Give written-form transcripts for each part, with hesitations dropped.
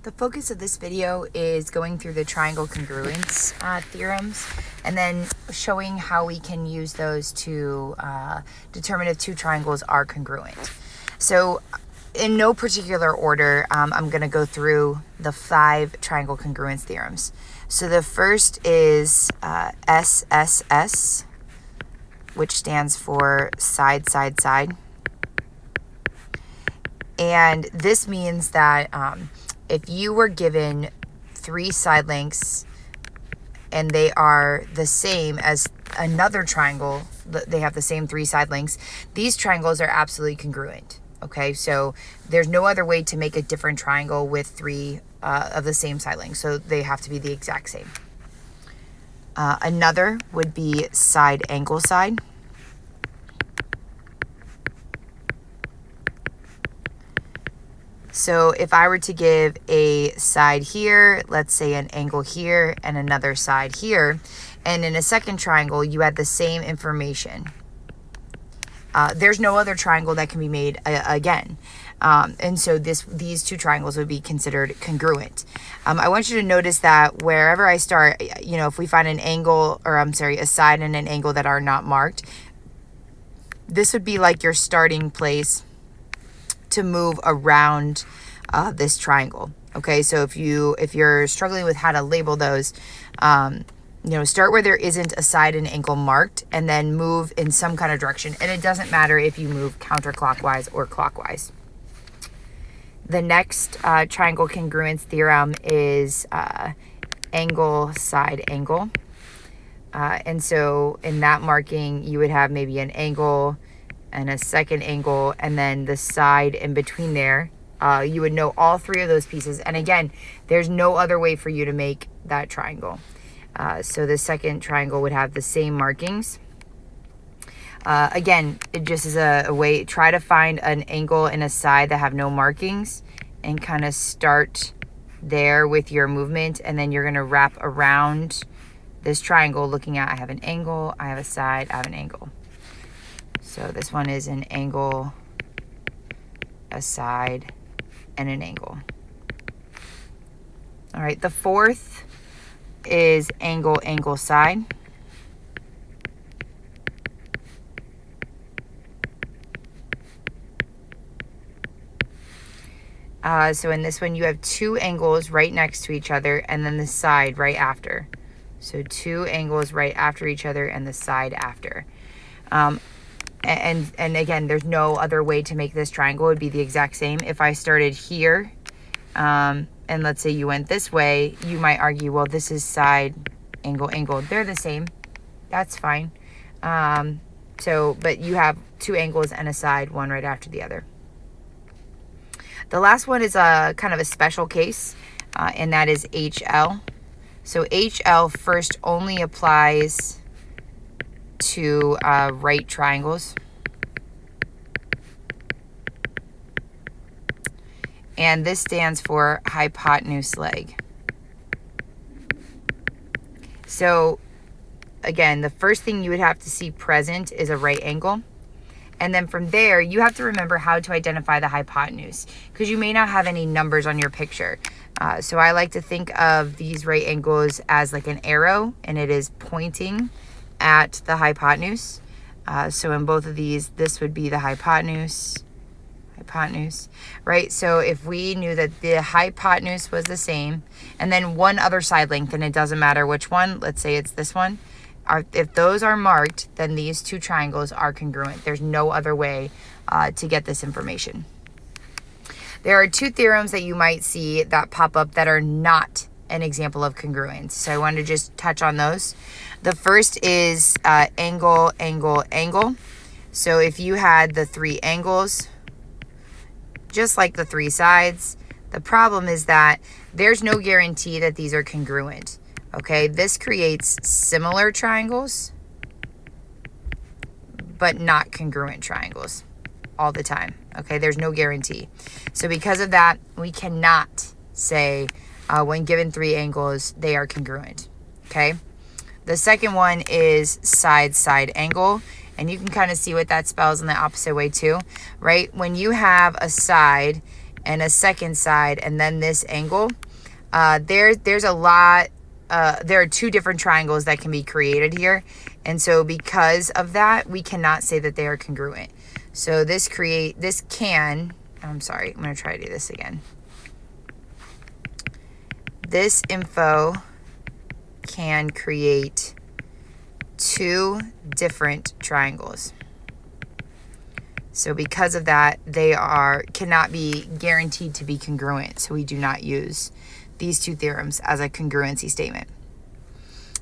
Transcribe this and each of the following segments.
The focus of this video is going through the triangle congruence theorems and then showing how we can use those to determine if two triangles are congruent. So in no particular order, I'm going to go through the 5 triangle congruence theorems. So the first is SSS, which stands for side, side, side. And this means that if you were given 3 side lengths and they are the same as another triangle, they have the same 3 side lengths, these triangles are absolutely congruent. Okay, so there's no other way to make a different triangle with 3 of the same side length, so they have to be the exact same. Another would be side angle side. So if I were to give a side here, let's say an angle here and another side here, and in a second triangle, you had the same information. There's no other triangle that can be made again. And so these 2 triangles would be considered congruent. I want you to notice that wherever I start, if we find an angle, or a side and an angle that are not marked, this would be like your starting place to move around this triangle. Okay, so if you're struggling with how to label those, start where there isn't a side and angle marked, and then move in some kind of direction. And it doesn't matter if you move counterclockwise or clockwise. The next triangle congruence theorem is angle side angle. And so in that marking, you would have maybe an angle and a second angle, and then the side in between there. You would know all 3 of those pieces. And again, there's no other way for you to make that triangle. So the second triangle would have the same markings. Again, it just is a way, try to find an angle and a side that have no markings and kind of start there with your movement. And then you're going to wrap around this triangle looking at, I have an angle, I have a side, I have an angle. So this one is an angle, a side, and an angle. All right, the fourth is angle, angle, side. So in this one, you have 2 angles right next to each other, and then the side right after. So 2 angles right after each other and the side after. And again, there's no other way to make this triangle. It would be the exact same. If I started here, and let's say you went this way, you might argue, well, this is side, angle, angle. They're the same. That's fine. But you have 2 angles and a side, one right after the other. The last one is a kind of a special case, and that is HL. So HL first only applies to right triangles. And this stands for hypotenuse leg. So again, the first thing you would have to see present is a right angle. And then from there, you have to remember how to identify the hypotenuse, because you may not have any numbers on your picture. So I like to think of these right angles as like an arrow, and it is pointing at the hypotenuse. So in both of these, this would be the hypotenuse, right? So if we knew that the hypotenuse was the same, and then one other side length, and it doesn't matter which one, let's say it's this one, if those are marked, then these 2 triangles are congruent. There's no other way to get this information. There are 2 theorems that you might see that pop up that are not an example of congruence. So I want to just touch on those. The first is angle, angle, angle. So if you had the 3 angles, just like the 3 sides, the problem is that there's no guarantee that these are congruent. Okay, this creates similar triangles, but not congruent triangles all the time. Okay, there's no guarantee. So because of that, we cannot say when given 3 angles, they are congruent. Okay, the second one is side, side angle. And you can kind of see what that spells in the opposite way too, right? When you have a side and a second side, and then this angle. There's a lot, there are two different triangles that can be created here. And so because of that, we cannot say that they are congruent. So I'm sorry, I'm going to try to do this again. This info can create two different triangles. So because of that, they cannot be guaranteed to be congruent. So we do not use these two theorems as a congruency statement.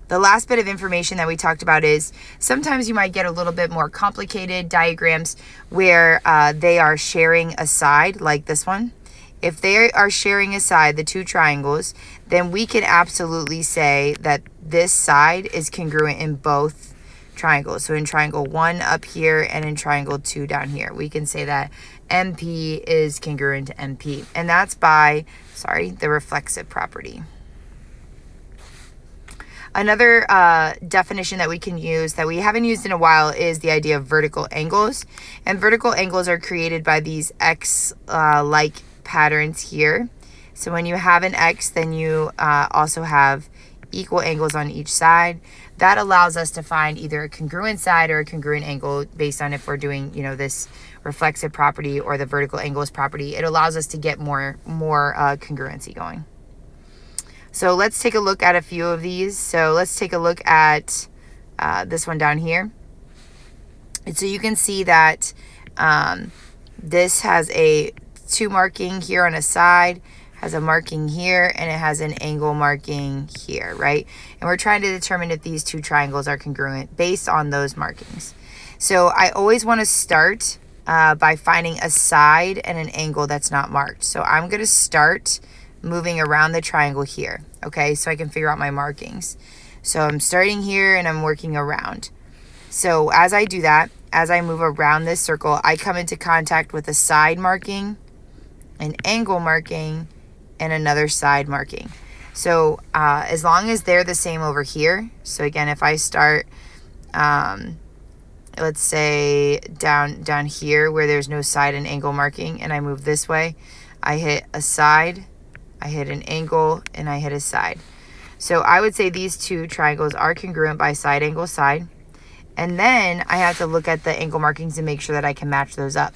The last bit of information that we talked about is sometimes you might get a little bit more complicated diagrams where they are sharing a side, like this one. If they are sharing a side, the two triangles, then we can absolutely say that this side is congruent in both triangles. So in triangle 1 up here and in triangle 2 down here, we can say that MP is congruent to MP. And that's by, the reflexive property. Another definition that we can use that we haven't used in a while is the idea of vertical angles. And vertical angles are created by these X-like patterns here. So when you have an X, then you also have equal angles on each side. That allows us to find either a congruent side or a congruent angle based on if we're doing, this reflexive property or the vertical angles property. It allows us to get more congruency going. So let's take a look at a few of these. So let's take a look at this one down here. And so you can see that this has a 2 marking here on a side, has a marking here, and it has an angle marking here, right? And we're trying to determine if these two triangles are congruent based on those markings. So I always want to start by finding a side and an angle that's not marked. So I'm going to start moving around the triangle here, okay? So I can figure out my markings. So I'm starting here and I'm working around. So as I do that, as I move around this circle, I come into contact with a side marking, an angle marking, and another side marking. So as long as they're the same over here, so again, if I start, let's say down here where there's no side and angle marking, and I move this way, I hit a side, I hit an angle, and I hit a side. So I would say these two triangles are congruent by side, angle, side. And then I have to look at the angle markings and make sure that I can match those up.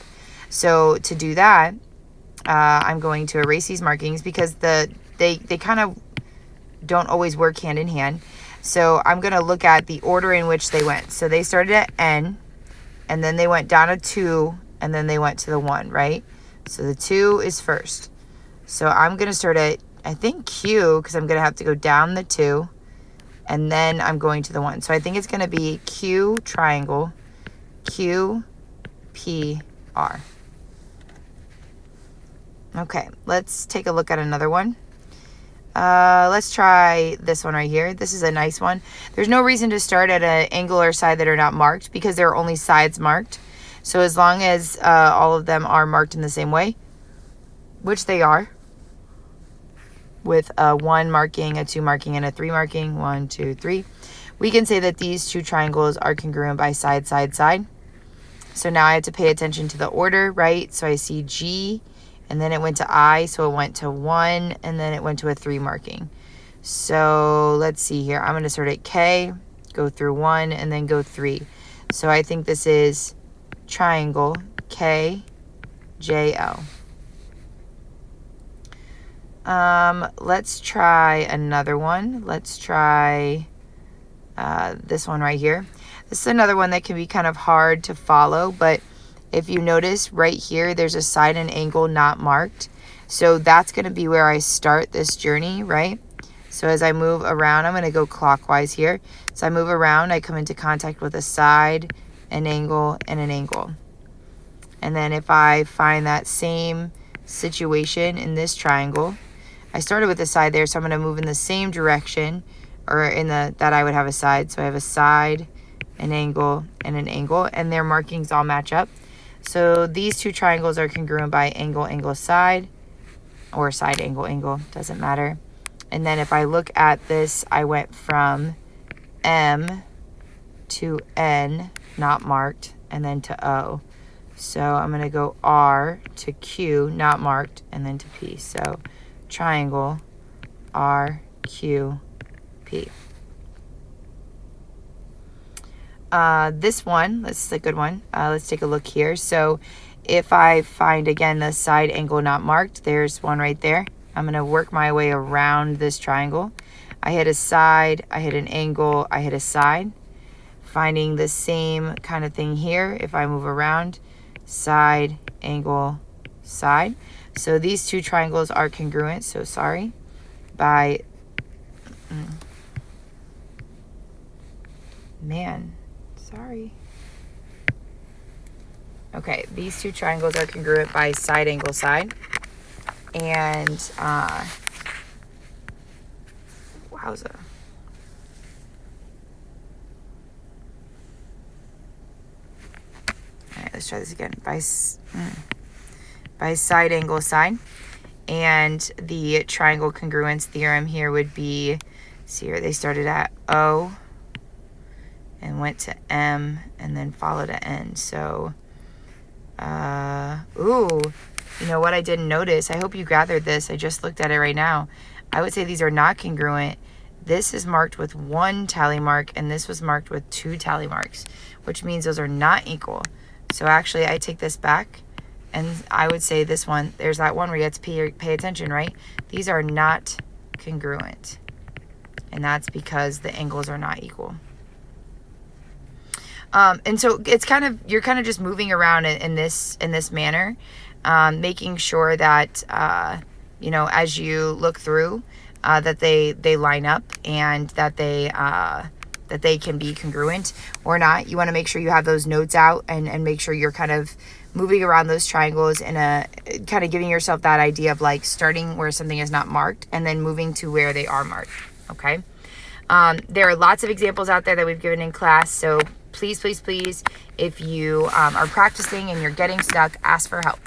So to do that, I'm going to erase these markings because they kind of don't always work hand in hand. So I'm going to look at the order in which they went. So they started at N, and then they went down a 2, and then they went to the 1, right? So the 2 is first. So I'm going to start at, I think, Q, because I'm going to have to go down the 2, and then I'm going to the 1. So I think it's going to be Q triangle, Q, P, R. Okay, let's take a look at another one. Let's try this one right here. This is a nice one. There's no reason to start at an angle or side that are not marked because there are only sides marked. So as long as all of them are marked in the same way, which they are, with a 1 marking, a 2 marking, and a 3 marking, 1, 2, 3, we can say that these two triangles are congruent by side, side, side. So now I have to pay attention to the order, right? So I see G, and then it went to I, so it went to 1, and then it went to a 3 marking. So let's see here. I'm going to start at K, go through 1, and then go 3. So I think this is triangle K, J, L. Let's try another one. Let's try this one right here. This is another one that can be kind of hard to follow, but if you notice right here, there's a side and angle not marked. So that's going to be where I start this journey, right? So as I move around, I'm going to go clockwise here. So I move around, I come into contact with a side, an angle, and an angle. And then if I find that same situation in this triangle, I started with a side there, so I'm going to move in the same direction, or in that I would have a side. So I have a side, an angle, and their markings all match up. So these two triangles are congruent by angle, angle, side, or side, angle, angle, doesn't matter. And then if I look at this, I went from M to N, not marked, and then to O. So I'm going to go R to Q, not marked, and then to P. So triangle, R, Q, P. This one, this is a good one. Let's take a look here. So if I find, again, the side angle not marked, there's one right there. I'm going to work my way around this triangle. I hit a side, I hit an angle, I hit a side. Finding the same kind of thing here. If I move around, side, angle, side. So these two triangles are congruent, so sorry. Sorry. Okay, these two triangles are congruent by side, angle, side. And, wowza. All right, let's try this again. By side, angle, side. And the triangle congruence theorem here would be, see here, they started at O and went to M and then followed to N. So, ooh, you know what I didn't notice? I hope you gathered this. I just looked at it right now. I would say these are not congruent. This is marked with 1 tally mark and this was marked with 2 tally marks, which means those are not equal. So actually I take this back and I would say this one, there's that one where you have to pay attention, right? These are not congruent. And that's because the angles are not equal. And so it's kind of, you're kind of just moving around in this manner, making sure that, you know, as you look through, that they line up and that they can be congruent or not. You want to make sure you have those notes out and make sure you're kind of moving around those triangles in a kind of giving yourself that idea of like starting where something is not marked and then moving to where they are marked. Okay. There are lots of examples out there that we've given in class. So please, if you are practicing and you're getting stuck, ask for help.